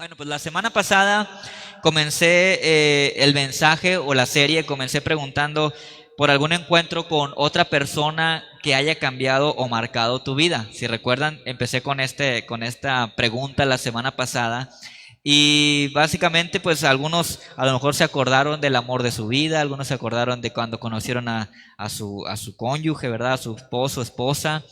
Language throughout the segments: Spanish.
Bueno, pues la semana pasada comencé el mensaje o la serie, comencé preguntando por algún encuentro con otra persona que haya cambiado o marcado tu vida. Si recuerdan, empecé con esta pregunta la semana pasada y básicamente pues algunos a lo mejor se acordaron del amor de su vida, algunos se acordaron de cuando conocieron a su cónyuge, ¿verdad? A su esposo, esposa.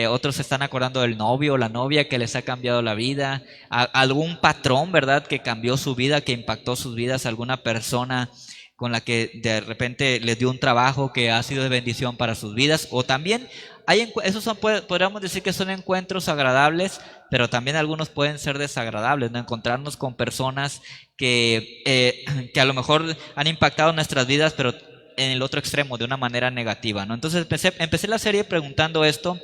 Otros se están acordando del novio o la novia que les ha cambiado la vida, algún patrón, ¿verdad? Que cambió su vida, que impactó sus vidas, alguna persona con la que de repente les dio un trabajo que ha sido de bendición para sus vidas, o también esos son, podríamos decir que son encuentros agradables, pero también algunos pueden ser desagradables, ¿no? Encontrarnos con personas que a lo mejor han impactado nuestras vidas, pero en el otro extremo, de una manera negativa, ¿no? Entonces empecé la serie preguntando esto,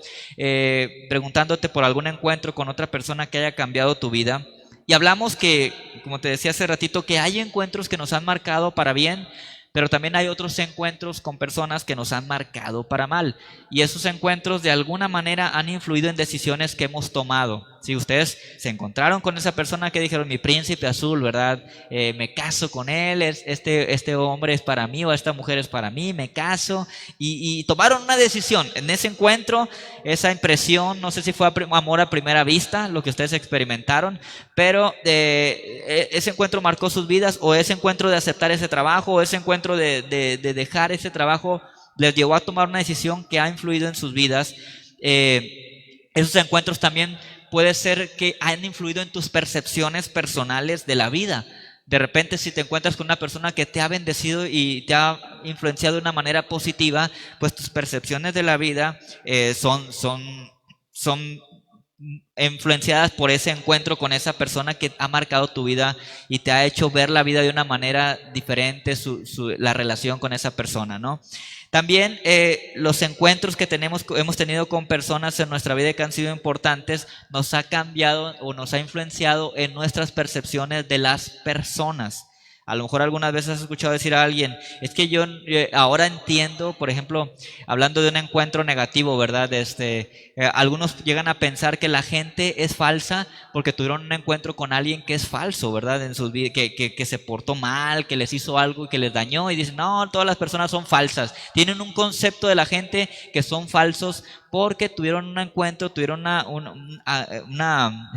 preguntándote por algún encuentro con otra persona que haya cambiado tu vida. Y hablamos que, como te decía hace ratito, que hay encuentros que nos han marcado para bien, pero también hay otros encuentros con personas que nos han marcado para mal. Y esos encuentros de alguna manera han influido en decisiones que hemos tomado. Si ustedes se encontraron con esa persona que dijeron, mi príncipe azul, ¿verdad? Me caso con él, este hombre es para mí o esta mujer es para mí, me caso. Y tomaron una decisión. En ese encuentro, esa impresión, no sé si fue amor a primera vista, lo que ustedes experimentaron, pero ese encuentro marcó sus vidas, o ese encuentro de aceptar ese trabajo, o ese encuentro de dejar ese trabajo, les llevó a tomar una decisión que ha influido en sus vidas. Esos encuentros también puede ser que han influido en tus percepciones personales de la vida. De repente, si te encuentras con una persona que te ha bendecido y te ha influenciado de una manera positiva, pues tus percepciones de la vida son influenciadas por ese encuentro con esa persona que ha marcado tu vida y te ha hecho ver la vida de una manera diferente, la relación con esa persona, ¿no? También los encuentros que hemos tenido con personas en nuestra vida que han sido importantes, nos ha cambiado o nos ha influenciado en nuestras percepciones de las personas. A lo mejor algunas veces has escuchado decir a alguien, es que yo ahora entiendo, por ejemplo, hablando de un encuentro negativo, ¿verdad? Algunos llegan a pensar que la gente es falsa porque tuvieron un encuentro con alguien que es falso, ¿verdad? En sus vidas, que se portó mal, que les hizo algo y que les dañó, y dicen, no, todas las personas son falsas. Tienen un concepto de la gente que son falsos porque tuvieron un encuentro,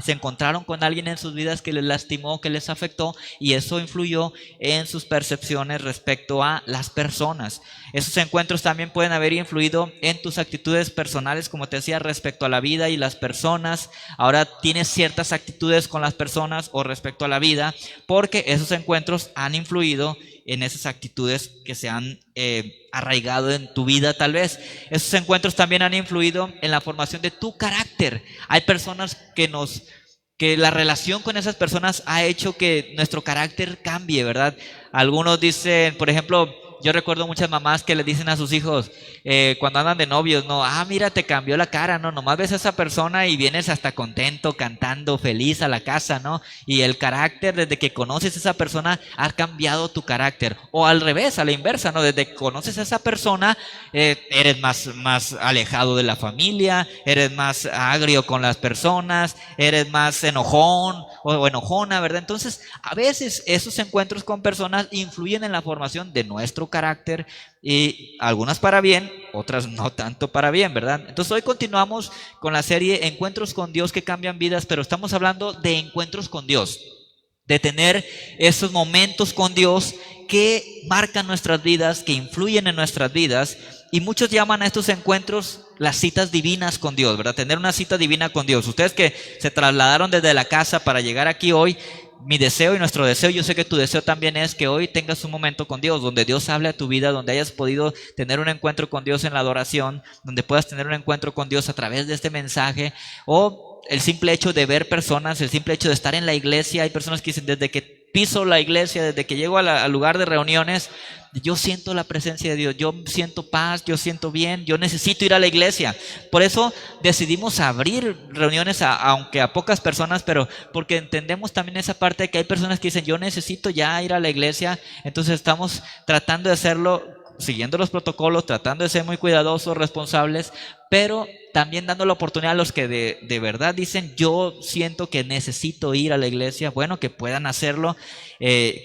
se encontraron con alguien en sus vidas que les lastimó, que les afectó, y eso influyó en sus percepciones respecto a las personas. Esos encuentros también pueden haber influido en tus actitudes personales, como te decía, respecto a la vida y las personas. Ahora tienes ciertas actitudes con las personas o respecto a la vida, porque esos encuentros han influido en esas actitudes que se han arraigado en tu vida tal vez. Esos encuentros también han influido en la formación de tu carácter. Hay personas que la relación con esas personas ha hecho que nuestro carácter cambie, ¿verdad? Algunos dicen, por ejemplo, yo recuerdo muchas mamás que le dicen a sus hijos cuando andan de novios, no, mira, te cambió la cara, no, nomás ves a esa persona y vienes hasta contento, cantando, feliz a la casa, ¿no? Y el carácter, desde que conoces a esa persona, ha cambiado tu carácter. O al revés, a la inversa, ¿no? Desde que conoces a esa persona, eres más alejado de la familia, eres más agrio con las personas, eres más enojón o enojona, ¿verdad? Entonces, a veces esos encuentros con personas influyen en la formación de nuestro carácter, y algunas para bien, otras no tanto para bien, ¿verdad? Entonces hoy continuamos con la serie Encuentros con Dios que cambian vidas, pero estamos hablando de encuentros con Dios, de tener esos momentos con Dios que marcan nuestras vidas, que influyen en nuestras vidas. Y muchos llaman a estos encuentros las citas divinas con Dios, ¿verdad? Tener una cita divina con Dios. Ustedes que se trasladaron desde la casa para llegar aquí hoy, mi deseo y nuestro deseo, yo sé que tu deseo también es que hoy tengas un momento con Dios, donde Dios hable a tu vida, donde hayas podido tener un encuentro con Dios en la adoración, donde puedas tener un encuentro con Dios a través de este mensaje, o el simple hecho de ver personas, el simple hecho de estar en la iglesia. Hay personas que dicen, desde que piso la iglesia, desde que llego al lugar de reuniones, yo siento la presencia de Dios, yo siento paz, yo siento bien, yo necesito ir a la iglesia. Por eso decidimos abrir reuniones aunque a pocas personas, pero porque entendemos también esa parte de que hay personas que dicen, yo necesito ya ir a la iglesia. Entonces estamos tratando de hacerlo siguiendo los protocolos, tratando de ser muy cuidadosos, responsables, pero también dando la oportunidad a los que de verdad dicen, yo siento que necesito ir a la iglesia, bueno, que puedan hacerlo,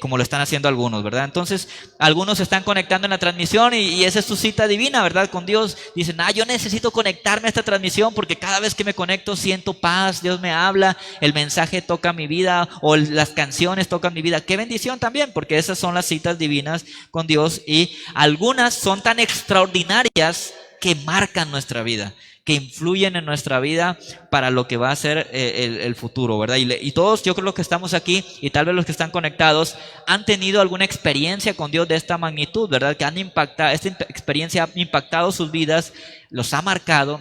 como lo están haciendo algunos, ¿verdad? Entonces, algunos se están conectando en la transmisión y esa es su cita divina, ¿verdad? Con Dios. Dicen, yo necesito conectarme a esta transmisión porque cada vez que me conecto siento paz, Dios me habla, el mensaje toca mi vida o las canciones tocan mi vida. Qué bendición también, porque esas son las citas divinas con Dios y algunas son tan extraordinarias que marcan nuestra vida, que influyen en nuestra vida para lo que va a ser el futuro, ¿verdad? Y todos, yo creo que estamos aquí y tal vez los que están conectados han tenido alguna experiencia con Dios de esta magnitud, ¿verdad? Que han impactado, esta experiencia ha impactado sus vidas, los ha marcado.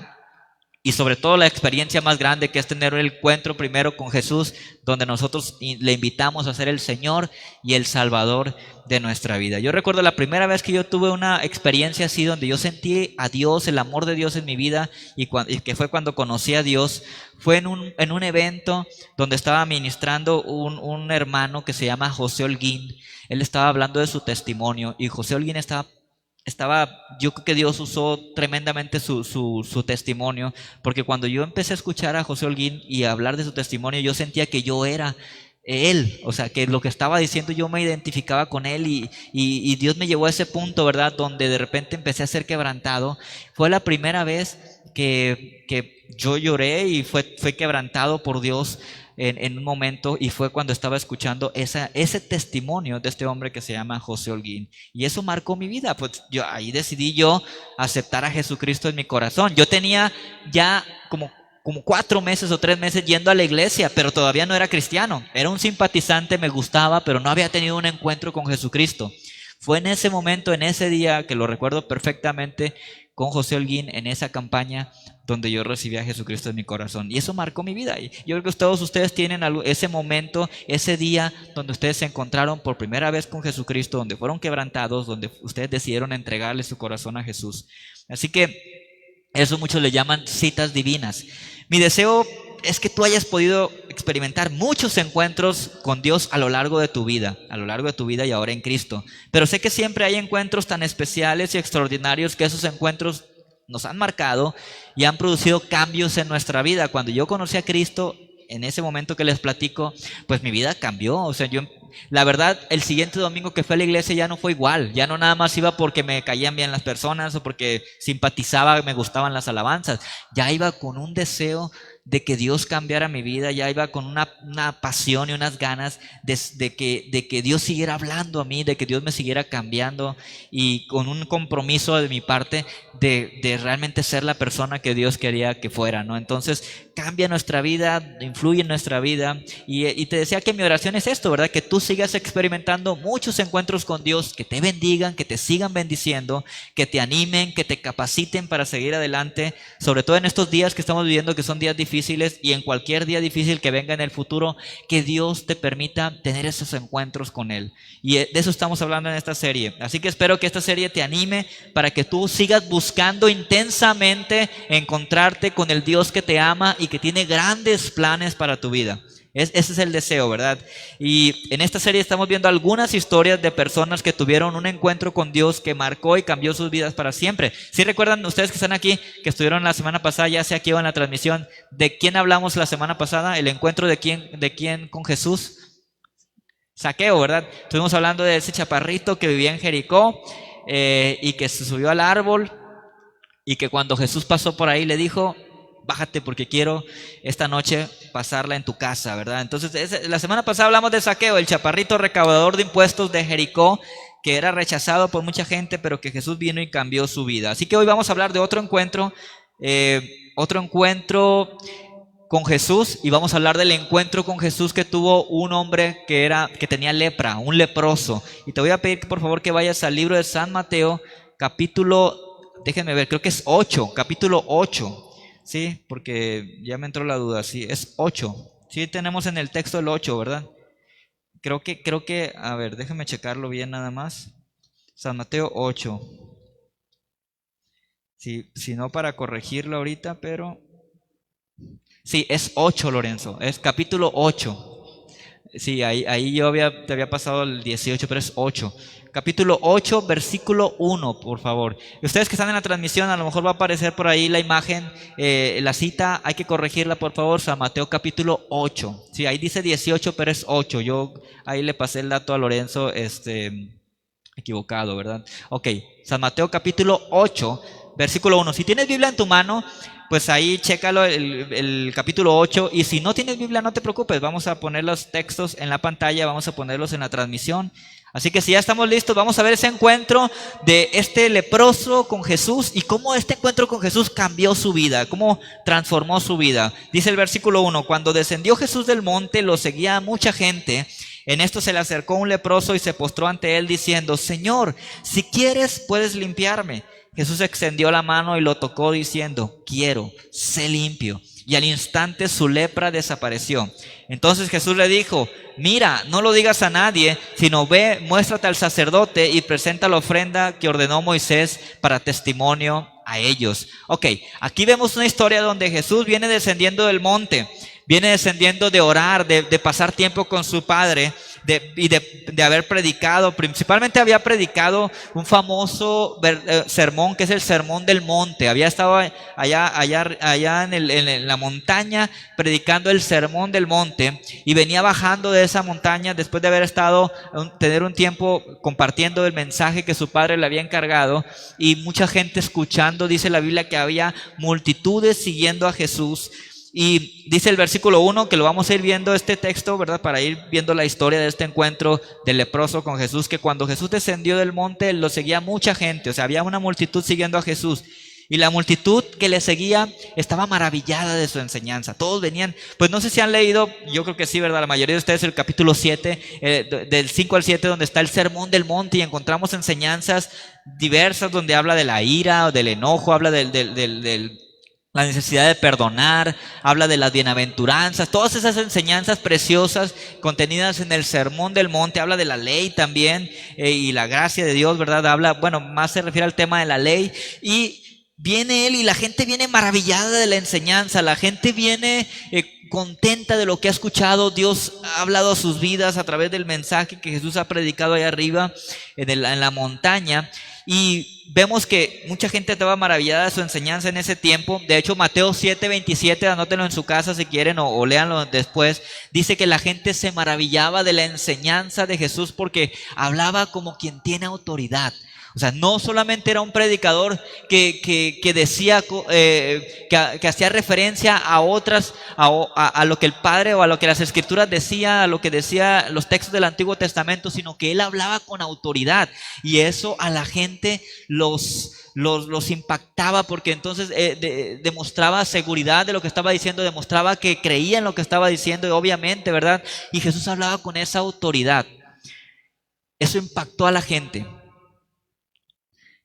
Y sobre todo la experiencia más grande que es tener el encuentro primero con Jesús, donde nosotros le invitamos a ser el Señor y el Salvador de nuestra vida. Yo recuerdo la primera vez que yo tuve una experiencia así, donde yo sentí a Dios, el amor de Dios en mi vida, y que fue cuando conocí a Dios, fue en un evento donde estaba ministrando un hermano que se llama José Holguín. Él estaba hablando de su testimonio y José Holguín yo creo que Dios usó tremendamente su testimonio, porque cuando yo empecé a escuchar a José Holguín y a hablar de su testimonio, yo sentía que yo era él, o sea, que lo que estaba diciendo yo me identificaba con él y Dios me llevó a ese punto, ¿verdad? Donde de repente empecé a ser quebrantado. Fue la primera vez que yo lloré y fue quebrantado por Dios en un momento, y fue cuando estaba escuchando ese testimonio de este hombre que se llama José Holguín. Y eso marcó mi vida, pues ahí decidí yo aceptar a Jesucristo en mi corazón. Yo tenía ya como 4 meses o 3 meses yendo a la iglesia, pero todavía no era cristiano. Era un simpatizante, me gustaba, pero no había tenido un encuentro con Jesucristo. Fue en ese momento, en ese día, que lo recuerdo perfectamente, con José Holguín, en esa campaña donde yo recibí a Jesucristo en mi corazón. Y eso marcó mi vida. Y yo creo que todos ustedes tienen ese momento, ese día donde ustedes se encontraron por primera vez con Jesucristo, donde fueron quebrantados, donde ustedes decidieron entregarle su corazón a Jesús. Así que eso muchos le llaman citas divinas. Mi deseo es que tú hayas podido experimentar muchos encuentros con Dios a lo largo de tu vida, y ahora en Cristo. Pero sé que siempre hay encuentros tan especiales y extraordinarios que esos encuentros nos han marcado y han producido cambios en nuestra vida. Cuando yo conocí a Cristo, en ese momento que les platico, pues mi vida cambió. O sea, la verdad, el siguiente domingo que fui a la iglesia ya no fue igual. Ya no nada más iba porque me caían bien las personas o porque simpatizaba, me gustaban las alabanzas. Ya iba con un deseo de que Dios cambiara mi vida, ya iba con una pasión y unas ganas de que Dios siguiera hablando a mí, de que Dios me siguiera cambiando, y con un compromiso de mi parte de realmente ser la persona que Dios quería que fuera, ¿no? Entonces cambia nuestra vida, influye en nuestra vida, y te decía que mi oración es esto, ¿verdad? Que tú sigas experimentando muchos encuentros con Dios, que te bendigan, que te sigan bendiciendo, que te animen, que te capaciten para seguir adelante, sobre todo en estos días que estamos viviendo, que son días difíciles, y en cualquier día difícil que venga en el futuro, que Dios te permita tener esos encuentros con Él. Y de eso estamos hablando en esta serie. Así que espero que esta serie te anime para que tú sigas buscando intensamente encontrarte con el Dios que te ama y que tiene grandes planes para tu vida. Ese es el deseo, ¿verdad? Y en esta serie estamos viendo algunas historias de personas que tuvieron un encuentro con Dios que marcó y cambió sus vidas para siempre. ¿Sí recuerdan ustedes que están aquí, que estuvieron la semana pasada, ya sea aquí o en la transmisión, de quién hablamos la semana pasada? El encuentro de quién con Jesús. Zaqueo, ¿verdad? Estuvimos hablando de ese chaparrito que vivía en Jericó, y que se subió al árbol, y que cuando Jesús pasó por ahí le dijo: bájate porque quiero esta noche pasarla en tu casa, ¿verdad? Entonces, la semana pasada hablamos de Zaqueo, el chaparrito recaudador de impuestos de Jericó, que era rechazado por mucha gente, pero que Jesús vino y cambió su vida. Así que hoy vamos a hablar de otro encuentro con Jesús, y vamos a hablar del encuentro con Jesús que tuvo un hombre que tenía lepra, un leproso. Y te voy a pedir por favor que vayas al libro de San Mateo, capítulo, déjenme ver, creo que es 8, capítulo 8. Sí, porque ya me entró la duda, sí, es 8. Sí, tenemos en el texto el 8, ¿verdad? Creo que, a ver, déjenme checarlo bien nada más. San Mateo 8. Sí, si no, para corregirlo ahorita, pero sí, es 8, Lorenzo, es capítulo 8. Sí, ahí te había pasado el 18, pero es 8. Capítulo 8, versículo 1, por favor. Y ustedes que están en la transmisión, a lo mejor va a aparecer por ahí la imagen, la cita, hay que corregirla, por favor. San Mateo capítulo 8. Sí, ahí dice 18, pero es 8. Yo ahí le pasé el dato a Lorenzo, equivocado, ¿verdad? Ok, San Mateo capítulo 8, versículo 1. Si tienes Biblia en tu mano, pues ahí chécalo el capítulo 8. Y si no tienes Biblia, no te preocupes, vamos a poner los textos en la pantalla, vamos a ponerlos en la transmisión. Así que si ya estamos listos, vamos a ver ese encuentro de este leproso con Jesús y cómo este encuentro con Jesús cambió su vida, cómo transformó su vida. Dice el versículo 1, cuando descendió Jesús del monte, lo seguía mucha gente. En esto se le acercó un leproso y se postró ante él diciendo, Señor, si quieres puedes limpiarme. Jesús extendió la mano y lo tocó diciendo, quiero, sé limpio. Y al instante su lepra desapareció. Entonces Jesús le dijo, mira, no lo digas a nadie, sino ve, muéstrate al sacerdote y presenta la ofrenda que ordenó Moisés para testimonio a ellos. Ok, aquí vemos una historia donde Jesús viene descendiendo del monte, viene descendiendo de orar, de pasar tiempo con su Padre, de haber predicado. Principalmente había predicado un famoso sermón que es el Sermón del Monte. Había estado allá en la montaña predicando el Sermón del Monte y venía bajando de esa montaña después de haber estado, tener un tiempo compartiendo el mensaje que su Padre le había encargado y mucha gente escuchando. Dice la Biblia que había multitudes siguiendo a Jesús. Y dice el versículo 1, que lo vamos a ir viendo este texto, ¿verdad? Para ir viendo la historia de este encuentro del leproso con Jesús, que cuando Jesús descendió del monte, lo seguía mucha gente, o sea, había una multitud siguiendo a Jesús. Y la multitud que le seguía estaba maravillada de su enseñanza. Todos venían, pues no sé si han leído, yo creo que sí, ¿verdad? La mayoría de ustedes el capítulo 7, del 5 al 7, donde está el Sermón del Monte y encontramos enseñanzas diversas donde habla de la ira o del enojo, habla la necesidad de perdonar, habla de las bienaventuranzas, todas esas enseñanzas preciosas contenidas en el Sermón del Monte, habla de la ley también y la gracia de Dios, ¿verdad? Habla, bueno, más se refiere al tema de la ley y viene él y la gente viene maravillada de la enseñanza, la gente viene contenta de lo que ha escuchado. Dios ha hablado a sus vidas a través del mensaje que Jesús ha predicado allá arriba en la montaña. Y vemos que mucha gente estaba maravillada de su enseñanza en ese tiempo. De hecho, Mateo 7:27, anótenlo en su casa si quieren o léanlo después. Dice que la gente se maravillaba de la enseñanza de Jesús porque hablaba como quien tiene autoridad. O sea, no solamente era un predicador que decía, que hacía referencia a otras, a lo que el Padre o a lo que las Escrituras decía, a lo que decía los textos del Antiguo Testamento, sino que él hablaba con autoridad. Y eso a la gente los impactaba porque entonces demostraba seguridad de lo que estaba diciendo, demostraba que creía en lo que estaba diciendo, y obviamente, ¿verdad? Y Jesús hablaba con esa autoridad. Eso impactó a la gente.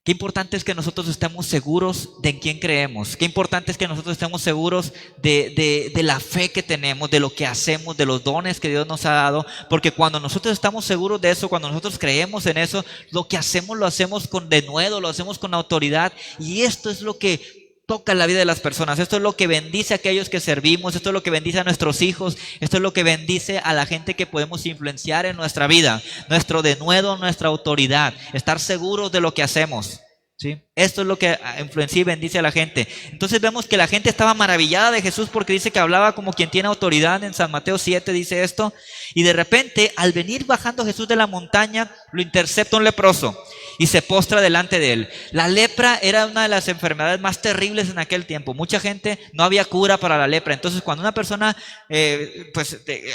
Qué importante es que nosotros estemos seguros de en quién creemos. Qué importante es que nosotros estemos seguros de la fe que tenemos, de lo que hacemos, de los dones que Dios nos ha dado. Porque cuando nosotros estamos seguros de eso, cuando nosotros creemos en eso, lo que hacemos lo hacemos con denuedo, lo hacemos con autoridad. Y esto es lo que toca la vida de las personas. Esto es lo que bendice a aquellos que servimos. Esto es lo que bendice a nuestros hijos. Esto es lo que bendice a la gente que podemos influenciar en nuestra vida. Nuestro denuedo, nuestra autoridad. Estar seguros de lo que hacemos. ¿Sí? Esto es lo que influencia y bendice a la gente. Entonces vemos que la gente estaba maravillada de Jesús porque dice que hablaba como quien tiene autoridad. En San Mateo 7 dice esto. Y de repente, al venir bajando Jesús de la montaña, lo intercepta un leproso y se postra delante de él. La lepra era una de las enfermedades más terribles en aquel tiempo. Mucha gente, no había cura para la lepra. Entonces cuando una persona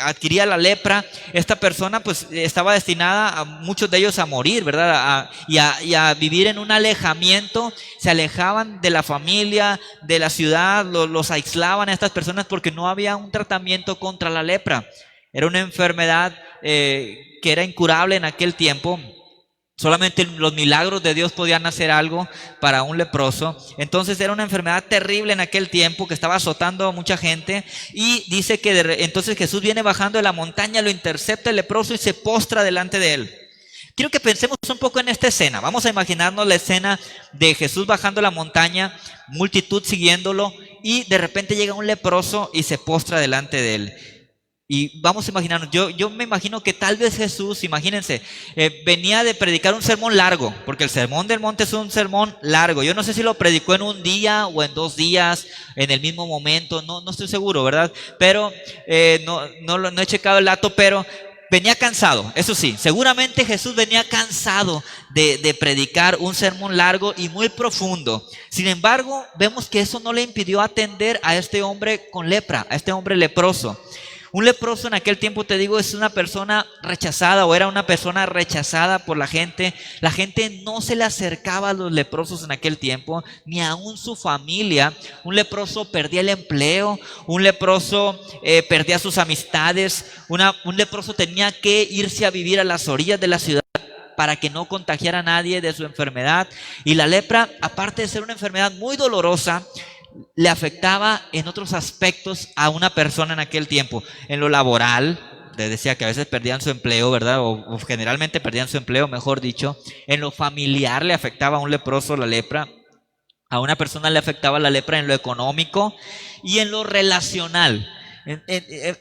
adquiría la lepra, esta persona pues estaba destinada a muchos de ellos a morir, ¿verdad? Y a vivir en un alejamiento. Se alejaban de la familia, de la ciudad, los aislaban a estas personas porque no había un tratamiento contra la lepra. Era una enfermedad que era incurable en aquel tiempo. Solamente los milagros de Dios podían hacer algo para un leproso. Entonces era una enfermedad terrible en aquel tiempo que estaba azotando a mucha gente. Y dice que entonces Jesús viene bajando de la montaña, lo intercepta el leproso y se postra delante de él. Quiero que pensemos un poco en esta escena. Vamos a imaginarnos la escena de Jesús bajando la montaña, multitud siguiéndolo, y de repente llega un leproso y se postra delante de él. Y vamos a imaginarnos, yo me imagino que tal vez Jesús, imagínense, venía de predicar un sermón largo, porque el sermón del monte es un sermón largo. Yo no sé si lo predicó en un día o en 2 días, en el mismo momento, no estoy seguro, ¿verdad? Pero no he checado el dato, pero venía cansado, eso sí, seguramente Jesús venía cansado de predicar un sermón largo y muy profundo. Sin embargo, vemos que eso no le impidió atender a este hombre con lepra, a este hombre leproso. Un leproso en aquel tiempo, te digo, es una persona rechazada o era una persona rechazada por la gente. La gente no se le acercaba a los leprosos en aquel tiempo, ni aún su familia. Un leproso perdía el empleo, un leproso perdía sus amistades, un leproso tenía que irse a vivir a las orillas de la ciudad para que no contagiara a nadie de su enfermedad. Y la lepra, aparte de ser una enfermedad muy dolorosa, le afectaba en otros aspectos a una persona en aquel tiempo. En lo laboral, les decía que a veces perdían su empleo, ¿verdad? O generalmente perdían su empleo, mejor dicho. En lo familiar le afectaba a un leproso la lepra. A una persona le afectaba la lepra en lo económico y en lo relacional.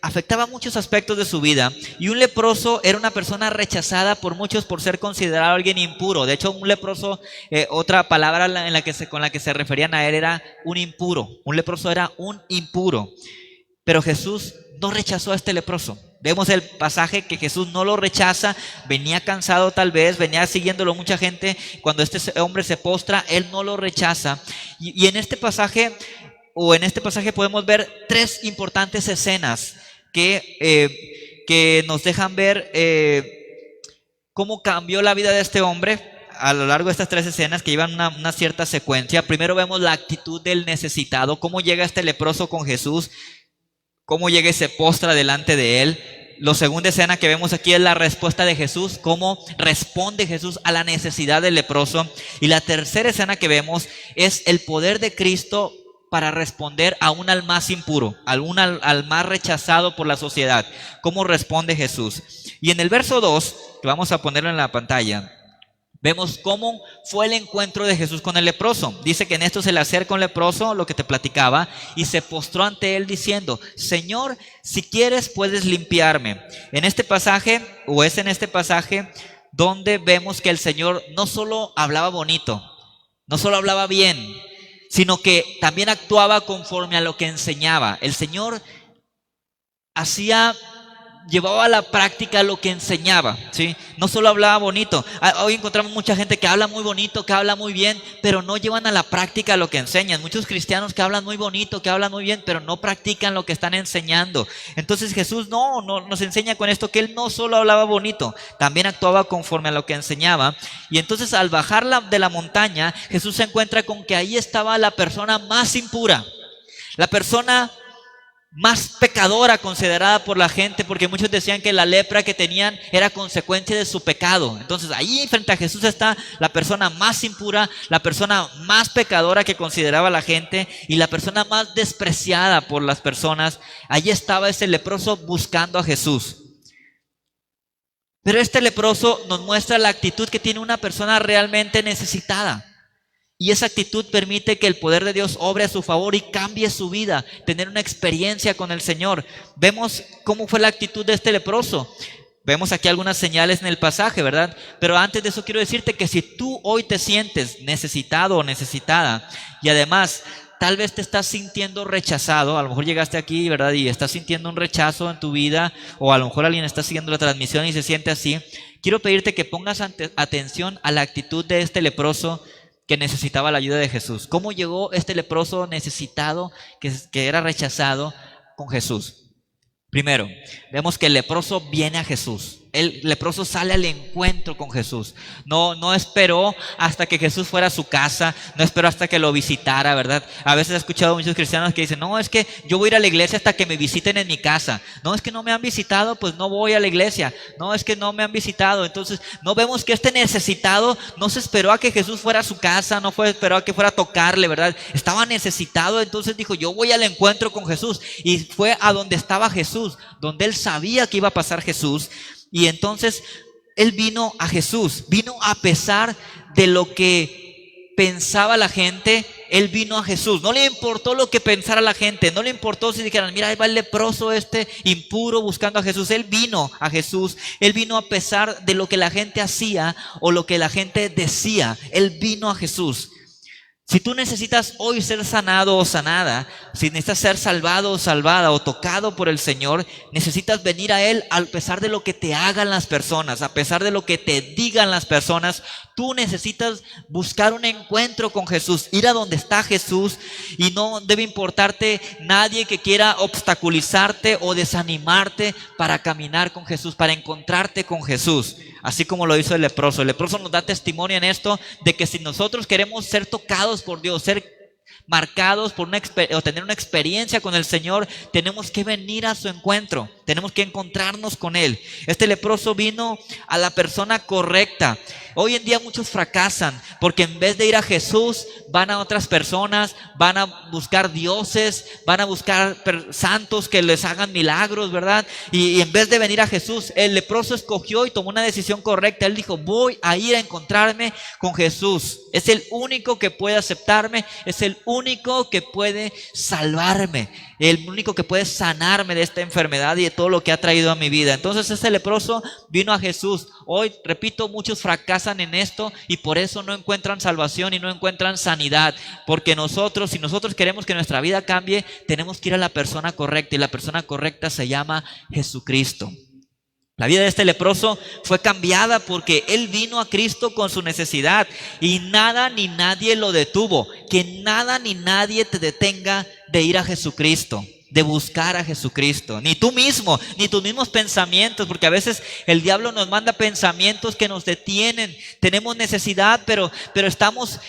Afectaba muchos aspectos de su vida. Y un leproso era una persona rechazada por muchos por ser considerado alguien impuro. De hecho, un leproso, otra palabra con la que se referían a él era un impuro. Un leproso era un impuro. Pero Jesús no rechazó a este leproso. Vemos el pasaje que Jesús no lo rechaza. Venía cansado tal vez, venía siguiéndolo mucha gente. Cuando este hombre se postra, él no lo rechaza. Y en este pasaje podemos ver 3 importantes escenas que nos dejan ver cómo cambió la vida de este hombre a lo largo de estas 3 escenas que llevan una cierta secuencia. Primero vemos la actitud del necesitado, cómo llega este leproso con Jesús, cómo llega y se postra delante de él. La segunda escena que vemos aquí es la respuesta de Jesús, cómo responde Jesús a la necesidad del leproso. Y la tercera escena que vemos es el poder de Cristo para responder aún al más impuro, al más rechazado por la sociedad. ¿Cómo responde Jesús? Y en el verso 2, que vamos a ponerlo en la pantalla, vemos cómo fue el encuentro de Jesús con el leproso. Dice que en esto se le acerca un leproso, lo que te platicaba, y se postró ante él diciendo: Señor, si quieres puedes limpiarme. En este pasaje donde vemos que el Señor no solo hablaba bonito, no solo hablaba bien, sino que también actuaba conforme a lo que enseñaba. El Señor llevaba a la práctica lo que enseñaba, ¿sí? No solo hablaba bonito. Hoy encontramos mucha gente que habla muy bonito, que habla muy bien, pero no llevan a la práctica lo que enseñan. Muchos cristianos que hablan muy bonito, que hablan muy bien, pero no practican lo que están enseñando. Entonces Jesús no nos enseña con esto que Él no solo hablaba bonito, también actuaba conforme a lo que enseñaba. Y entonces al bajar de la montaña, Jesús se encuentra con que ahí estaba la persona más impura, la persona más pecadora considerada por la gente, porque muchos decían que la lepra que tenían era consecuencia de su pecado. Entonces ahí frente a Jesús está la persona más impura, la persona más pecadora que consideraba la gente y la persona más despreciada por las personas. Allí estaba ese leproso buscando a Jesús. Pero este leproso nos muestra la actitud que tiene una persona realmente necesitada. Y esa actitud permite que el poder de Dios obre a su favor y cambie su vida, tener una experiencia con el Señor. Vemos cómo fue la actitud de este leproso. Vemos aquí algunas señales en el pasaje, ¿verdad? Pero antes de eso quiero decirte que si tú hoy te sientes necesitado o necesitada y además tal vez te estás sintiendo rechazado, a lo mejor llegaste aquí, ¿verdad? Y estás sintiendo un rechazo en tu vida, o a lo mejor alguien está siguiendo la transmisión y se siente así, quiero pedirte que pongas atención a la actitud de este leproso que necesitaba la ayuda de Jesús. ¿Cómo llegó este leproso necesitado que era rechazado con Jesús? Primero, vemos que el leproso viene a Jesús. El leproso sale al encuentro con Jesús. No esperó hasta que Jesús fuera a su casa, no esperó hasta que lo visitara, ¿verdad? A veces he escuchado a muchos cristianos que dicen: no, es que yo voy a ir a la iglesia hasta que me visiten en mi casa. No, es que no me han visitado, pues no voy a la iglesia. No, es que no me han visitado. Entonces, no vemos que este necesitado no se esperó a que Jesús fuera a su casa, esperó a que fuera a tocarle, ¿verdad? Estaba necesitado, entonces dijo: yo voy al encuentro con Jesús. Y fue a donde estaba Jesús, donde él sabía que iba a pasar Jesús. Y entonces él vino a Jesús, vino a pesar de lo que pensaba la gente, él vino a Jesús. No le importó lo que pensara la gente. No le importó si dijeran, mira, ahí va el leproso impuro buscando a Jesús. Él vino a Jesús. Él vino a pesar de lo que la gente hacía o lo que la gente decía. Él vino a Jesús. Si tú necesitas hoy ser sanado o sanada, si necesitas ser salvado o salvada o tocado por el Señor, necesitas venir a Él a pesar de lo que te hagan las personas, a pesar de lo que te digan las personas. Tú necesitas buscar un encuentro con Jesús, ir a donde está Jesús, y no debe importarte nadie que quiera obstaculizarte o desanimarte para caminar con Jesús, para encontrarte con Jesús. Así como lo hizo el leproso. El leproso nos da testimonio en esto de que si nosotros queremos ser tocados por Dios, ser marcados por o tener una experiencia con el Señor, tenemos que venir a su encuentro, tenemos que encontrarnos con Él. Este leproso vino a la persona correcta. Hoy en día muchos fracasan porque en vez de ir a Jesús van a otras personas, van a buscar dioses, van a buscar santos que les hagan milagros, ¿verdad? Y en vez de venir a Jesús, el leproso escogió y tomó una decisión correcta. Él dijo, voy a ir a encontrarme con Jesús. Es el único que puede aceptarme, es el único que puede salvarme, el único que puede sanarme de esta enfermedad y de todo lo que ha traído a mi vida. Entonces ese leproso vino a Jesús. Hoy, repito, muchos fracasan en esto y por eso no encuentran salvación y no encuentran sanidad. Porque si nosotros queremos que nuestra vida cambie, tenemos que ir a la persona correcta, y la persona correcta se llama Jesucristo. La vida de este leproso fue cambiada porque él vino a Cristo con su necesidad y nada ni nadie lo detuvo. Que nada ni nadie te detenga de ir a Jesucristo, de buscar a Jesucristo. Ni tú mismo, ni tus mismos pensamientos, porque a veces el diablo nos manda pensamientos que nos detienen. Tenemos necesidad, pero estamos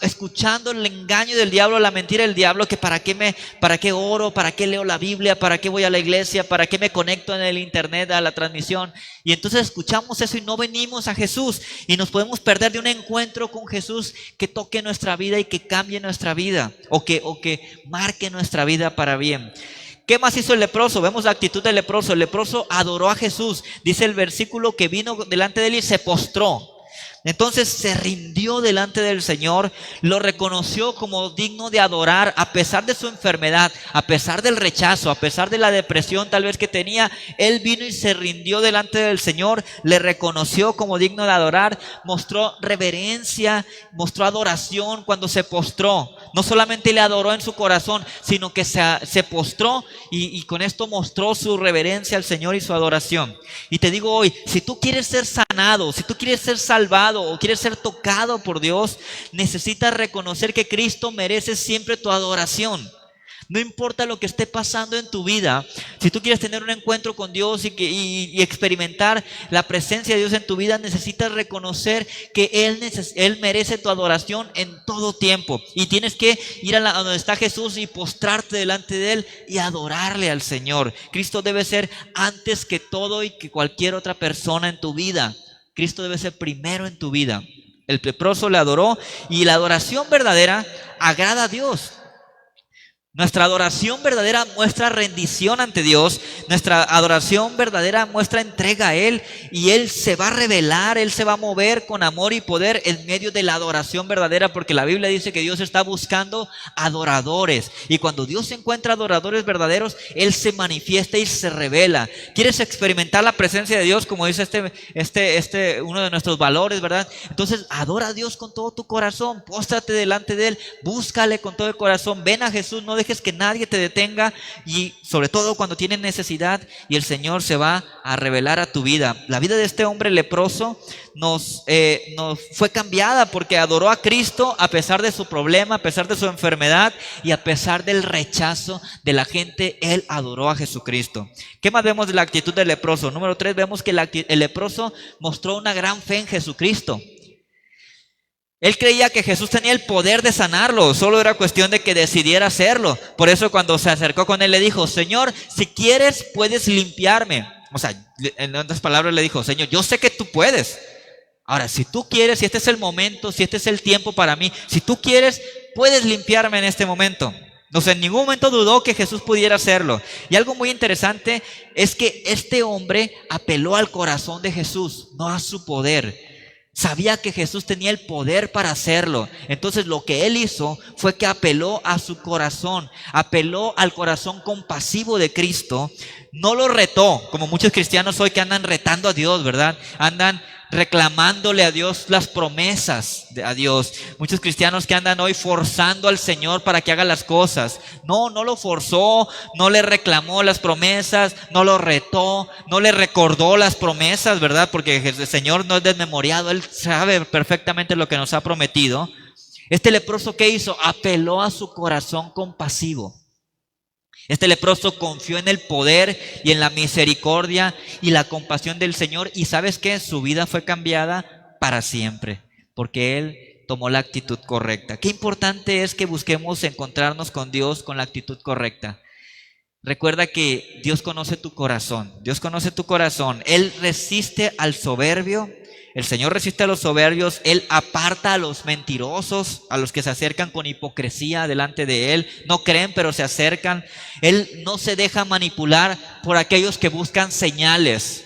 escuchando el engaño del diablo, la mentira del diablo, que para qué oro, para qué leo la Biblia, para qué voy a la iglesia, para qué me conecto en el internet a la transmisión. Y entonces escuchamos eso y no venimos a Jesús, y nos podemos perder de un encuentro con Jesús que toque nuestra vida y que cambie nuestra vida, o que marque nuestra vida para bien. ¿Qué más hizo el leproso? Vemos la actitud del leproso. El leproso adoró a Jesús. Dice el versículo que vino delante de él y se postró. Entonces se rindió delante del Señor, lo reconoció como digno de adorar a pesar de su enfermedad, a pesar del rechazo, a pesar de la depresión tal vez que tenía. Él vino y se rindió delante del Señor, le reconoció como digno de adorar, mostró reverencia, mostró adoración cuando se postró. No solamente le adoró en su corazón, sino que se postró y con esto mostró su reverencia al Señor y su adoración. Y te digo hoy, si tú quieres ser sanado, si tú quieres ser salvado o quieres ser tocado por Dios, necesitas reconocer que Cristo merece siempre tu adoración. No importa lo que esté pasando en tu vida, si tú quieres tener un encuentro con Dios y experimentar la presencia de Dios en tu vida, necesitas reconocer que Él merece tu adoración en todo tiempo. Y tienes que ir a donde está Jesús y postrarte delante de Él y adorarle al Señor. Cristo debe ser antes que todo y que cualquier otra persona en tu vida. Cristo debe ser primero en tu vida. El leproso le adoró, y la adoración verdadera agrada a Dios. Nuestra adoración verdadera muestra rendición ante Dios. Nuestra adoración verdadera muestra entrega a Él, y Él se va a revelar, Él se va a mover con amor y poder en medio de la adoración verdadera, porque la Biblia dice que Dios está buscando adoradores, y cuando Dios encuentra adoradores verdaderos, Él se manifiesta y se revela. ¿Quieres experimentar la presencia de Dios, como dice uno de nuestros valores, verdad? Entonces adora a Dios con todo tu corazón, póstrate delante de Él, búscale con todo el corazón, ven a Jesús, no dejes que nadie te detenga, y sobre todo cuando tienes necesidad, y el Señor se va a revelar a tu vida. La vida de este hombre leproso nos fue cambiada porque adoró a Cristo a pesar de su problema, a pesar de su enfermedad y a pesar del rechazo de la gente. Él adoró a Jesucristo. ¿Qué más vemos de la actitud del leproso? Número 3, vemos que el leproso mostró una gran fe en Jesucristo. Él creía que Jesús tenía el poder de sanarlo, solo era cuestión de que decidiera hacerlo. Por eso cuando se acercó con él le dijo, Señor, si quieres puedes limpiarme. O sea, en otras palabras le dijo, Señor, yo sé que tú puedes. Ahora, si tú quieres, si este es el momento, si este es el tiempo para mí, si tú quieres, puedes limpiarme en este momento. No sé, en ningún momento dudó que Jesús pudiera hacerlo. Y algo muy interesante es que este hombre apeló al corazón de Jesús, no a su poder. Sabía que Jesús tenía el poder para hacerlo. Entonces lo que él hizo fue que apeló a su corazón, apeló al corazón compasivo de Cristo. No lo retó, como muchos cristianos hoy que andan retando a Dios, ¿verdad? Andan reclamándole a Dios las promesas a Dios. Muchos cristianos que andan hoy forzando al Señor para que haga las cosas. No lo forzó, no le reclamó las promesas, no lo retó, no le recordó las promesas, ¿verdad? Porque el Señor no es desmemoriado, Él sabe perfectamente lo que nos ha prometido. Este leproso, ¿qué hizo? Apeló a su corazón compasivo. Este leproso confió en el poder y en la misericordia y la compasión del Señor. Y ¿sabes qué? Su vida fue cambiada para siempre, porque él tomó la actitud correcta. Qué importante es que busquemos encontrarnos con Dios con la actitud correcta. Recuerda que Dios conoce tu corazón. Dios conoce tu corazón. Él resiste al soberbio. El Señor resiste a los soberbios. Él aparta a los mentirosos, a los que se acercan con hipocresía delante de Él. No creen, pero se acercan. Él no se deja manipular por aquellos que buscan señales.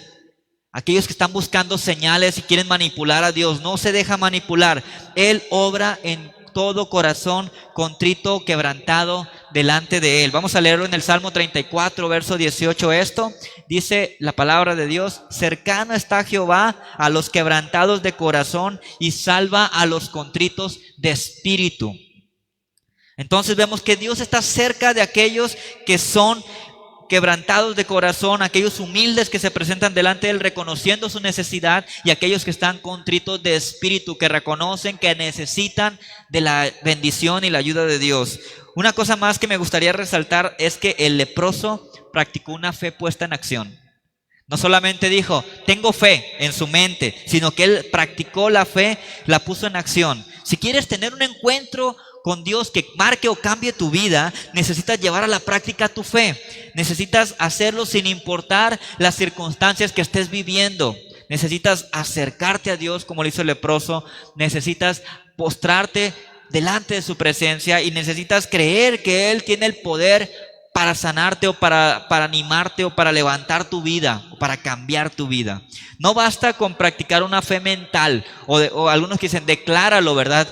Aquellos que están buscando señales y quieren manipular a Dios. No se deja manipular. Él obra en todo corazón contrito, quebrantado delante de Él. Vamos a leerlo en el Salmo 34, verso 18. Esto dice la palabra de Dios: cercano está Jehová a los quebrantados de corazón y salva a los contritos de espíritu. Entonces vemos que Dios está cerca de aquellos que son quebrantados de corazón, aquellos humildes que se presentan delante de Él reconociendo su necesidad, y aquellos que están contritos de espíritu, que reconocen que necesitan de la bendición y la ayuda de Dios. Una cosa más que me gustaría resaltar es que el leproso practicó una fe puesta en acción. No solamente dijo, tengo fe en su mente, sino que él practicó la fe, la puso en acción. Si quieres tener un encuentro con Dios que marque o cambie tu vida, necesitas llevar a la práctica tu fe. Necesitas hacerlo sin importar las circunstancias que estés viviendo. Necesitas acercarte a Dios como lo hizo el leproso. Necesitas postrarte delante de su presencia y necesitas creer que Él tiene el poder para sanarte o para animarte o para levantar tu vida o para cambiar tu vida. No basta con practicar una fe mental o algunos que dicen decláralo, ¿verdad?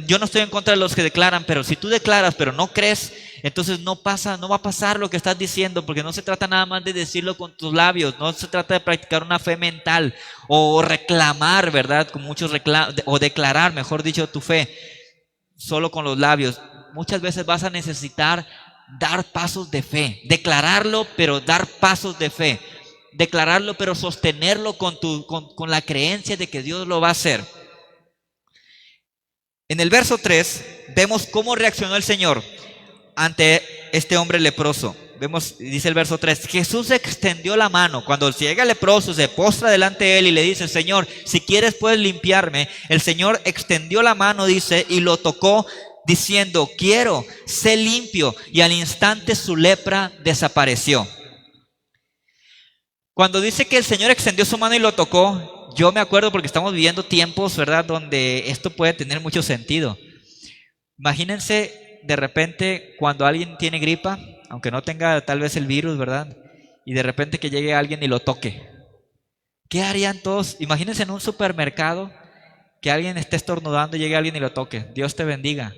Yo no estoy en contra de los que declaran, pero si tú declaras pero no crees, entonces no va a pasar lo que estás diciendo, porque no se trata nada más de decirlo con tus labios, no se trata de practicar una fe mental o reclamar, ¿verdad? Con muchos o declarar, mejor dicho, tu fe solo con los labios. Muchas veces vas a necesitar dar pasos de fe, declararlo, pero dar pasos de fe, declararlo, pero sostenerlo con la creencia de que Dios lo va a hacer. En el verso 3 vemos cómo reaccionó el Señor ante este hombre leproso. Vemos, dice el verso 3, Jesús extendió la mano. Cuando llega el leproso, se postra delante de él y le dice, Señor, si quieres puedes limpiarme. El Señor extendió la mano, dice, y lo tocó, diciendo, quiero, sé limpio. Y al instante su lepra desapareció. Cuando dice que el Señor extendió su mano y lo tocó, yo me acuerdo porque estamos viviendo tiempos, ¿verdad?, donde esto puede tener mucho sentido. Imagínense de repente cuando alguien tiene gripa, aunque no tenga tal vez el virus, ¿verdad?, y de repente que llegue alguien y lo toque. ¿Qué harían todos? Imagínense en un supermercado que alguien esté estornudando y llegue alguien y lo toque. Dios te bendiga.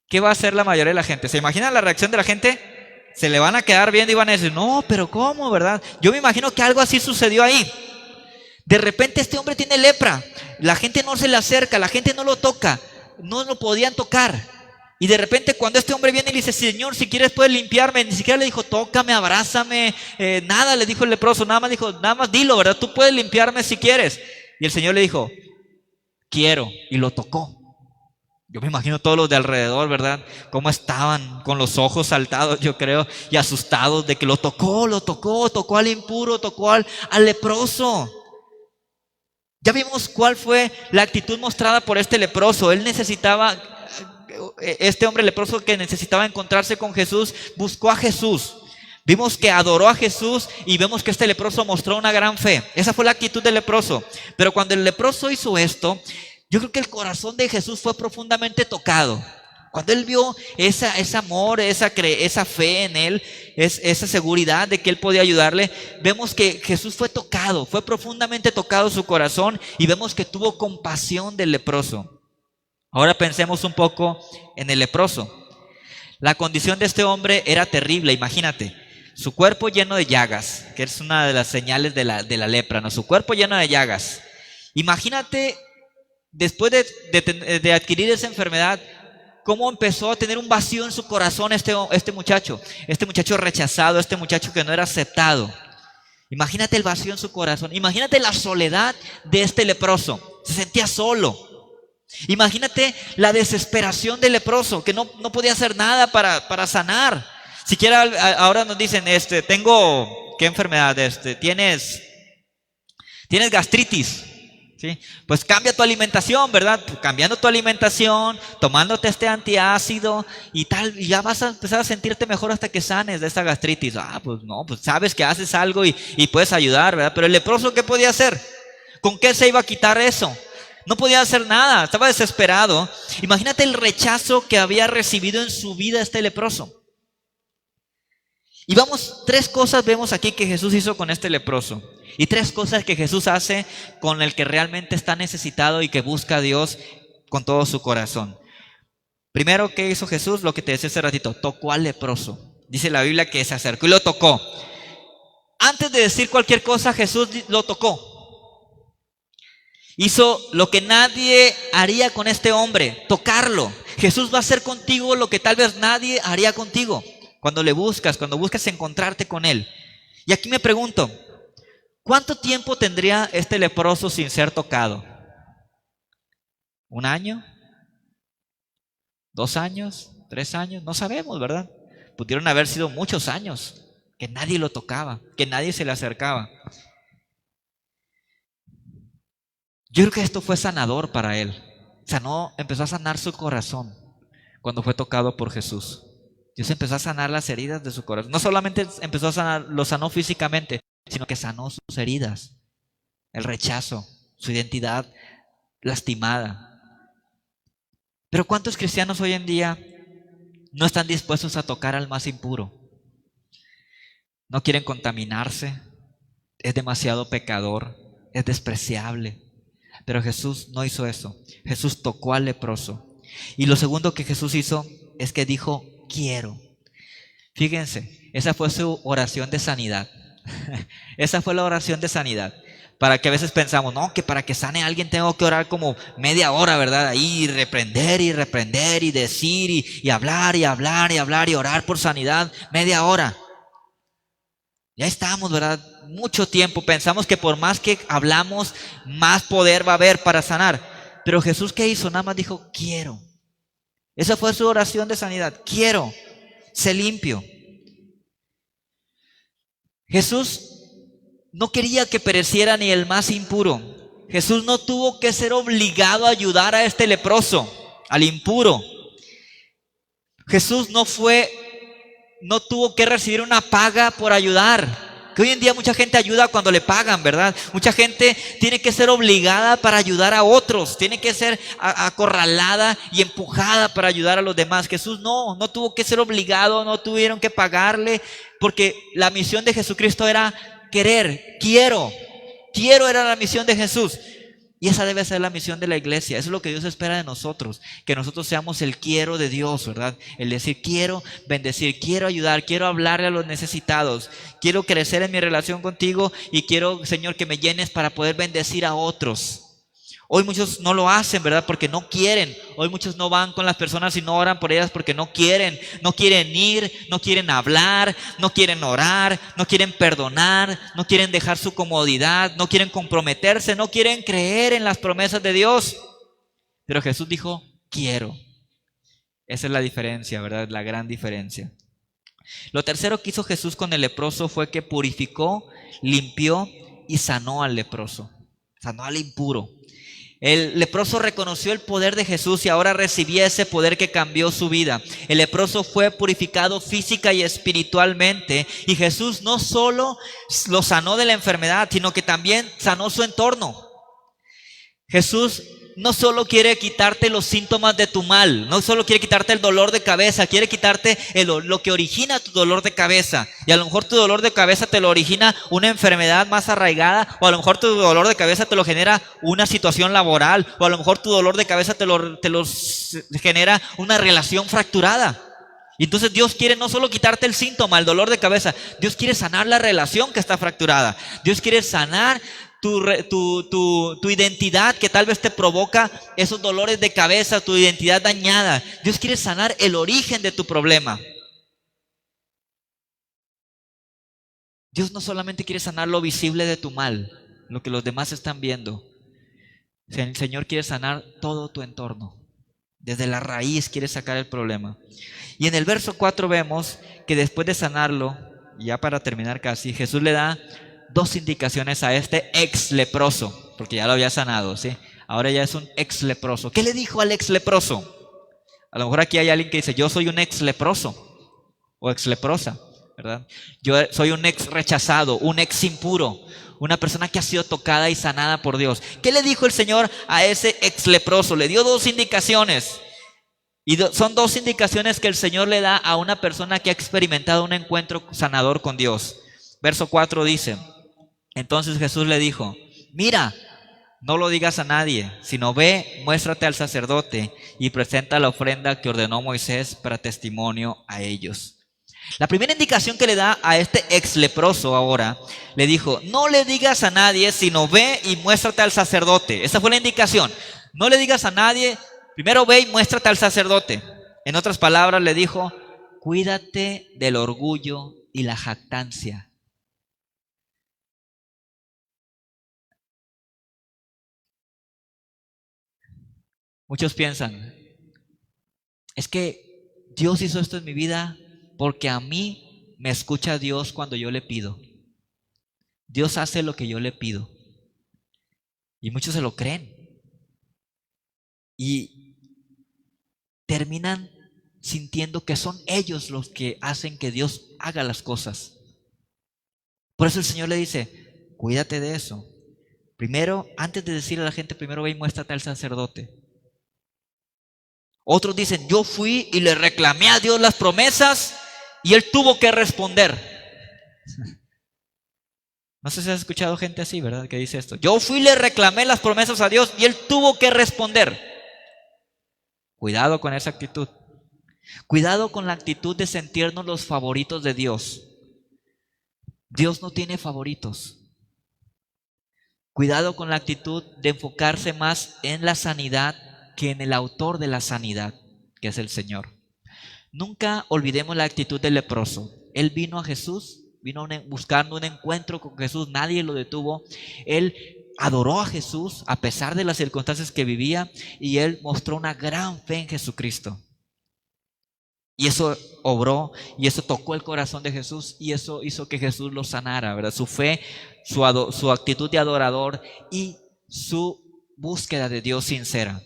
¿Qué va a hacer la mayoría de la gente? ¿Se imaginan la reacción de la gente? Se le van a quedar viendo y van a decir, no, pero ¿cómo, verdad? Yo me imagino que algo así sucedió ahí. De repente este hombre tiene lepra. La gente no se le acerca, la gente no lo toca. No lo podían tocar. Y de repente cuando este hombre viene y le dice, Señor, si quieres puedes limpiarme. Ni siquiera le dijo, tócame, abrázame. Nada le dijo el leproso, nada más dilo, ¿verdad? Tú puedes limpiarme si quieres. Y el Señor le dijo, quiero. Y lo tocó. Yo me imagino todos los de alrededor, ¿verdad? Cómo estaban con los ojos saltados, yo creo, y asustados de que lo tocó al impuro, tocó al leproso. Ya vimos cuál fue la actitud mostrada por este leproso. Este hombre leproso que necesitaba encontrarse con Jesús, buscó a Jesús. Vimos que adoró a Jesús y vemos que este leproso mostró una gran fe. Esa fue la actitud del leproso. Pero cuando el leproso hizo esto, yo creo que el corazón de Jesús fue profundamente tocado. Cuando él vio ese amor, esa fe en él, esa seguridad de que él podía ayudarle, vemos que Jesús fue tocado, fue profundamente tocado su corazón y vemos que tuvo compasión del leproso. Ahora pensemos un poco en el leproso. La condición de este hombre era terrible, imagínate. Su cuerpo lleno de llagas, que es una de las señales de la lepra, ¿no? Su cuerpo lleno de llagas. Imagínate, después de adquirir esa enfermedad, cómo empezó a tener un vacío en su corazón este muchacho rechazado, este muchacho que no era aceptado. Imagínate el vacío en su corazón, imagínate la soledad de este leproso, se sentía solo. Imagínate la desesperación del leproso, que no podía hacer nada para sanar. Siquiera ahora nos dicen, ¿qué enfermedad? Tienes gastritis. ¿Sí? Pues cambia tu alimentación, ¿verdad? Cambiando tu alimentación, tomándote este antiácido y tal, y ya vas a empezar a sentirte mejor hasta que sanes de esta gastritis. Pues no, pues sabes que haces algo y puedes ayudar, ¿verdad? Pero el leproso, ¿qué podía hacer? ¿Con qué se iba a quitar eso? No podía hacer nada, estaba desesperado. Imagínate el rechazo que había recibido en su vida este leproso. Y tres cosas vemos aquí que Jesús hizo con este leproso. Y tres cosas que Jesús hace con el que realmente está necesitado y que busca a Dios con todo su corazón. Primero, ¿qué hizo Jesús? Lo que te decía hace ratito, tocó al leproso. Dice la Biblia que se acercó y lo tocó. Antes de decir cualquier cosa, Jesús lo tocó. Hizo lo que nadie haría con este hombre, tocarlo. Jesús va a hacer contigo lo que tal vez nadie haría contigo. Cuando buscas encontrarte con Él. Y aquí me pregunto, ¿cuánto tiempo tendría este leproso sin ser tocado? ¿1 año? 2 años, 3 años, no sabemos, ¿verdad? Pudieron haber sido muchos años que nadie lo tocaba, que nadie se le acercaba. Yo creo que esto fue sanador para él. Empezó a sanar su corazón cuando fue tocado por Jesús. Dios empezó a sanar las heridas de su corazón. No solamente empezó a sanar, lo sanó físicamente, sino que sanó sus heridas, el rechazo, su identidad lastimada. Pero ¿cuántos cristianos hoy en día no están dispuestos a tocar al más impuro? No quieren contaminarse, es demasiado pecador, es despreciable. Pero Jesús no hizo eso. Jesús tocó al leproso. Y lo segundo que Jesús hizo es que dijo, quiero. Fíjense, esa fue su oración de sanidad. Esa fue la oración de sanidad. Para que a veces pensamos, no, que para que sane a alguien tengo que orar como media hora, ¿verdad? Ahí reprender y decir y hablar y orar por sanidad, media hora. Ya estamos, ¿verdad? Mucho tiempo. Pensamos que por más que hablamos, más poder va a haber para sanar. Pero Jesús, ¿qué hizo? Nada más dijo, quiero. Esa fue su oración de sanidad. Quiero, sé limpio. Jesús no quería que pereciera ni el más impuro. Jesús no tuvo que ser obligado a ayudar a este leproso, al impuro. Jesús no tuvo que recibir una paga por ayudar. Que hoy en día mucha gente ayuda cuando le pagan, ¿verdad? Mucha gente tiene que ser obligada para ayudar a otros, tiene que ser acorralada y empujada para ayudar a los demás. Jesús no tuvo que ser obligado, no tuvieron que pagarle, porque la misión de Jesucristo era querer, quiero era la misión de Jesús. Y esa debe ser la misión de la iglesia. Eso es lo que Dios espera de nosotros. Que nosotros seamos el quiero de Dios, ¿verdad? El decir, quiero bendecir, quiero ayudar, quiero hablarle a los necesitados. Quiero crecer en mi relación contigo y quiero, Señor, que me llenes para poder bendecir a otros. Hoy muchos no lo hacen, ¿verdad? Porque no quieren. Hoy muchos no van con las personas y no oran por ellas porque no quieren. No quieren ir, no quieren hablar, no quieren orar, no quieren perdonar, no quieren dejar su comodidad, no quieren comprometerse, no quieren creer en las promesas de Dios. Pero Jesús dijo, quiero. Esa es la diferencia, ¿verdad? La gran diferencia. Lo tercero que hizo Jesús con el leproso fue que purificó, limpió y sanó al leproso. Sanó al impuro. El leproso reconoció el poder de Jesús y ahora recibía ese poder que cambió su vida. El leproso fue purificado física y espiritualmente y Jesús no solo lo sanó de la enfermedad, sino que también sanó su entorno. Jesús no solo quiere quitarte los síntomas de tu mal, no solo quiere quitarte el dolor de cabeza, quiere quitarte lo que origina tu dolor de cabeza. Y a lo mejor tu dolor de cabeza te lo origina una enfermedad más arraigada, o a lo mejor tu dolor de cabeza te lo genera una situación laboral, o a lo mejor tu dolor de cabeza te lo genera una relación fracturada. Y entonces Dios quiere no solo quitarte el síntoma, el dolor de cabeza, Dios quiere sanar la relación que está fracturada. Dios quiere sanar tu identidad que tal vez te provoca esos dolores de cabeza, tu identidad dañada. Dios quiere sanar el origen de tu problema. Dios no solamente quiere sanar lo visible de tu mal, lo que los demás están viendo. El Señor quiere sanar todo tu entorno. Desde la raíz quiere sacar el problema. Y en el verso 4 vemos que después de sanarlo, ya para terminar casi, Jesús le da dos indicaciones a este ex leproso, porque ya lo había sanado, ¿sí? Ahora ya es un ex leproso. ¿Qué le dijo al ex leproso? A lo mejor aquí hay alguien que dice, yo soy un ex leproso o ex leprosa, ¿verdad? Yo soy un ex rechazado, un ex impuro, una persona que ha sido tocada y sanada por Dios. ¿Qué le dijo el Señor a ese ex leproso? Le dio dos indicaciones. Y son dos indicaciones que el Señor le da a una persona que ha experimentado un encuentro sanador con Dios. Verso 4 dice, entonces Jesús le dijo, mira, no lo digas a nadie, sino ve, muéstrate al sacerdote y presenta la ofrenda que ordenó Moisés para testimonio a ellos. La primera indicación que le da a este ex leproso ahora, le dijo, no le digas a nadie, sino ve y muéstrate al sacerdote. Esa fue la indicación. No le digas a nadie, primero ve y muéstrate al sacerdote. En otras palabras le dijo, cuídate del orgullo y la jactancia. Muchos piensan, es que Dios hizo esto en mi vida porque a mí me escucha Dios cuando yo le pido. Dios hace lo que yo le pido. Y muchos se lo creen. Y terminan sintiendo que son ellos los que hacen que Dios haga las cosas. Por eso el Señor le dice, cuídate de eso. Primero, antes de decirle a la gente, primero ve y muéstrate al sacerdote. Otros dicen, yo fui y le reclamé a Dios las promesas y Él tuvo que responder. No sé si has escuchado gente así, ¿verdad? Que dice esto. Yo fui y le reclamé las promesas a Dios y Él tuvo que responder. Cuidado con esa actitud. Cuidado con la actitud de sentirnos los favoritos de Dios. Dios no tiene favoritos. Cuidado con la actitud de enfocarse más en la sanidad que en el autor de la sanidad, que es el Señor. Nunca olvidemos la actitud del leproso. Él vino a Jesús, vino buscando un encuentro con Jesús, nadie lo detuvo. Él adoró a Jesús a pesar de las circunstancias que vivía y él mostró una gran fe en Jesucristo. Y eso obró y eso tocó el corazón de Jesús y eso hizo que Jesús lo sanara, ¿verdad? Su fe, su actitud de adorador y su búsqueda de Dios sincera.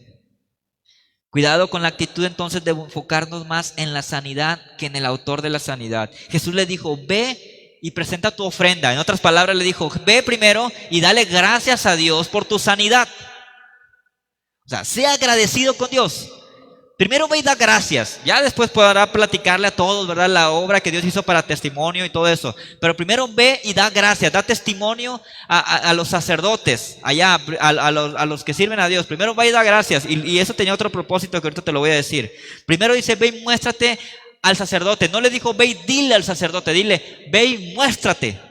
Cuidado con la actitud entonces de enfocarnos más en la sanidad que en el autor de la sanidad. Jesús le dijo, ve y presenta tu ofrenda. En otras palabras le dijo, ve primero y dale gracias a Dios por tu sanidad. O sea, sea agradecido con Dios. Primero ve y da gracias. Ya después podrá platicarle a todos, ¿verdad? La obra que Dios hizo para testimonio y todo eso. Pero primero ve y da gracias. Da testimonio a los sacerdotes, allá, a los que sirven a Dios. Primero ve y da gracias. Y eso tenía otro propósito que ahorita te lo voy a decir. Primero dice, ve y muéstrate al sacerdote. No le dijo, ve y dile al sacerdote. Dile, ve y muéstrate.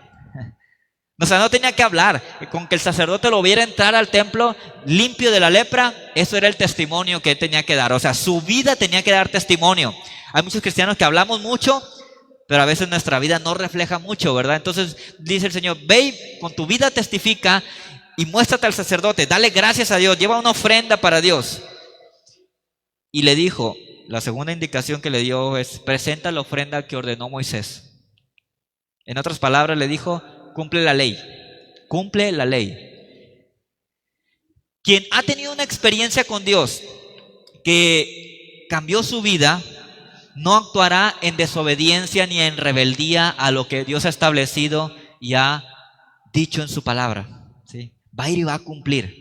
O sea, no tenía que hablar. Con que el sacerdote lo viera entrar al templo limpio de la lepra, eso era el testimonio que él tenía que dar. O sea, su vida tenía que dar testimonio. Hay muchos cristianos que hablamos mucho, pero a veces nuestra vida no refleja mucho, ¿verdad? Entonces dice el Señor, ve y con tu vida testifica y muéstrate al sacerdote. Dale gracias a Dios, lleva una ofrenda para Dios. Y le dijo, la segunda indicación que le dio es, presenta la ofrenda que ordenó Moisés. En otras palabras le dijo, cumple la ley, cumple la ley. Quien ha tenido una experiencia con Dios que cambió su vida, no actuará en desobediencia ni en rebeldía a lo que Dios ha establecido y ha dicho en su palabra, ¿sí? Va a ir y va a cumplir.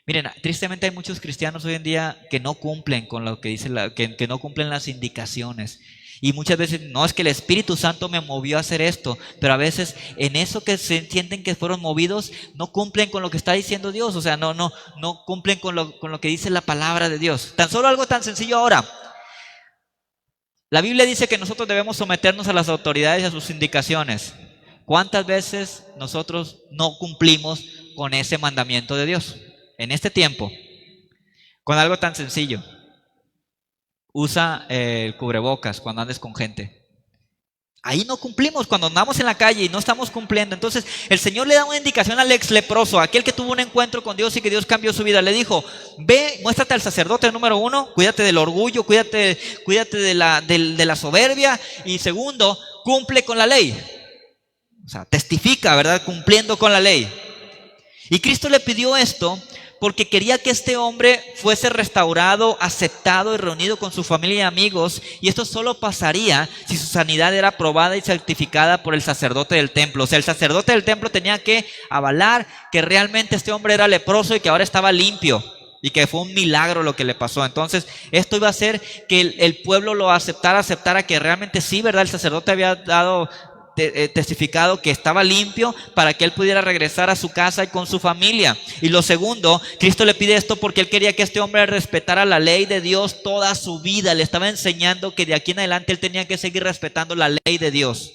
Miren, tristemente hay muchos cristianos hoy en día que no cumplen con lo que dice que no cumplen las indicaciones. Y muchas veces no es que el Espíritu Santo me movió a hacer esto, pero a veces en eso que se entienden que fueron movidos, no cumplen con lo que está diciendo Dios. O sea, no cumplen con lo que dice la palabra de Dios. Tan solo algo tan sencillo ahora. La Biblia dice que nosotros debemos someternos a las autoridades y a sus indicaciones. ¿Cuántas veces nosotros no cumplimos con ese mandamiento de Dios? En este tiempo, con algo tan sencillo. Usa el cubrebocas cuando andes con gente. Ahí no cumplimos, cuando andamos en la calle y no estamos cumpliendo. Entonces el Señor le da una indicación al ex leproso, aquel que tuvo un encuentro con Dios y que Dios cambió su vida. Le dijo: ve, muéstrate al sacerdote, número uno, cuídate del orgullo, cuídate de la soberbia. Y segundo, cumple con la ley. O sea, testifica, ¿verdad? Cumpliendo con la ley. Y Cristo le pidió esto porque quería que este hombre fuese restaurado, aceptado y reunido con su familia y amigos. Y esto solo pasaría si su sanidad era aprobada y certificada por el sacerdote del templo. O sea, el sacerdote del templo tenía que avalar que realmente este hombre era leproso y que ahora estaba limpio. Y que fue un milagro lo que le pasó. Entonces, esto iba a hacer que el pueblo lo aceptara que realmente sí, ¿verdad? El sacerdote había dado testificado que estaba limpio para que él pudiera regresar a su casa y con su familia. Y lo segundo, Cristo le pide esto porque él quería que este hombre respetara la ley de Dios toda su vida. Le estaba enseñando que de aquí en adelante él tenía que seguir respetando la ley de Dios.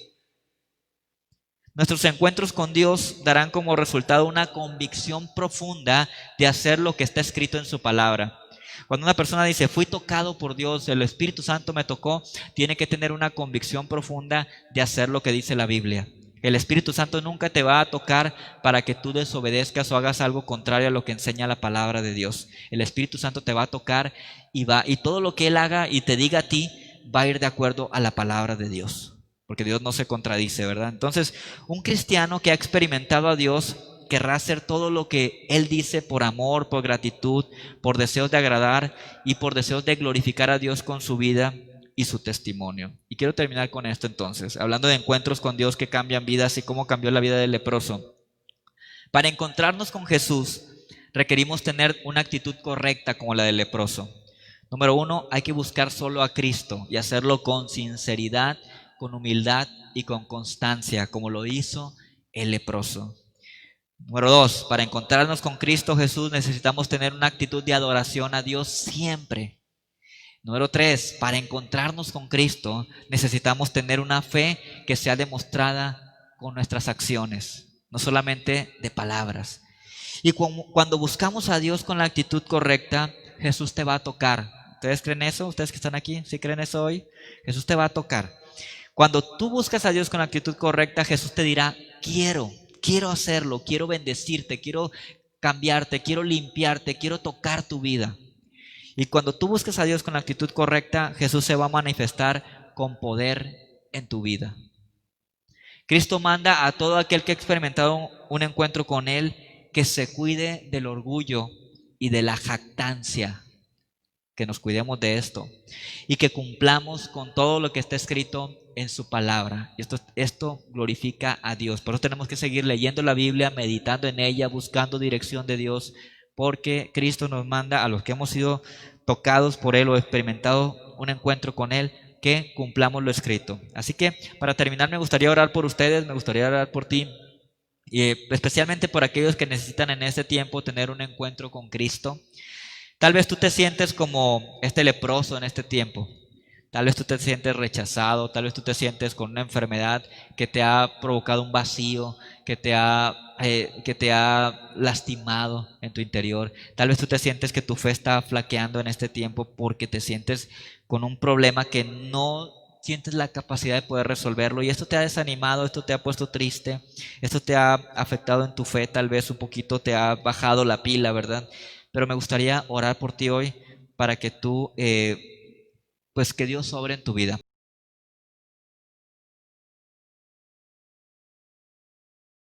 Nuestros encuentros con Dios darán como resultado una convicción profunda de hacer lo que está escrito en su palabra. Cuando una persona dice: fui tocado por Dios, el Espíritu Santo me tocó, tiene que tener una convicción profunda de hacer lo que dice la Biblia. El Espíritu Santo nunca te va a tocar para que tú desobedezcas o hagas algo contrario a lo que enseña la palabra de Dios. El Espíritu Santo te va a tocar y todo lo que Él haga y te diga a ti va a ir de acuerdo a la palabra de Dios. Porque Dios no se contradice, ¿verdad? Entonces, un cristiano que ha experimentado a Dios querrá hacer todo lo que Él dice por amor, por gratitud, por deseos de agradar y por deseos de glorificar a Dios con su vida y su testimonio. Y quiero terminar con esto entonces, hablando de encuentros con Dios que cambian vidas y cómo cambió la vida del leproso. Para encontrarnos con Jesús requerimos tener una actitud correcta como la del leproso. Número uno, hay que buscar solo a Cristo y hacerlo con sinceridad, con humildad y con constancia, como lo hizo el leproso. Número dos, para encontrarnos con Cristo Jesús necesitamos tener una actitud de adoración a Dios siempre. Número tres, para encontrarnos con Cristo necesitamos tener una fe que sea demostrada con nuestras acciones, no solamente de palabras. Y cuando buscamos a Dios con la actitud correcta, Jesús te va a tocar. ¿Ustedes creen eso? ¿Ustedes que están aquí? ¿Sí creen eso hoy? Jesús te va a tocar. Cuando tú buscas a Dios con la actitud correcta, Jesús te dirá: quiero hacerlo, quiero bendecirte, quiero cambiarte, quiero limpiarte, quiero tocar tu vida. Y cuando tú buscas a Dios con la actitud correcta, Jesús se va a manifestar con poder en tu vida. Cristo manda a todo aquel que ha experimentado un encuentro con Él que se cuide del orgullo y de la jactancia, que nos cuidemos de esto y que cumplamos con todo lo que está escrito en su palabra. Esto glorifica a Dios. Por eso tenemos que seguir leyendo la Biblia, meditando en ella, buscando dirección de Dios, porque Cristo nos manda a los que hemos sido tocados por Él o experimentado un encuentro con Él, que cumplamos lo escrito. Así que para terminar me gustaría orar por ustedes, me gustaría orar por ti, y especialmente por aquellos que necesitan en este tiempo tener un encuentro con Cristo. Tal vez tú te sientes como este leproso en este tiempo. Tal vez tú te sientes rechazado, tal vez tú te sientes con una enfermedad que te ha provocado un vacío, que te ha lastimado en tu interior. Tal vez tú te sientes que tu fe está flaqueando en este tiempo porque te sientes con un problema que no sientes la capacidad de poder resolverlo, y esto te ha desanimado, esto te ha puesto triste, esto te ha afectado en tu fe, tal vez un poquito te ha bajado la pila, ¿verdad? Pero me gustaría orar por ti hoy para que tú, pues que Dios sobre en tu vida.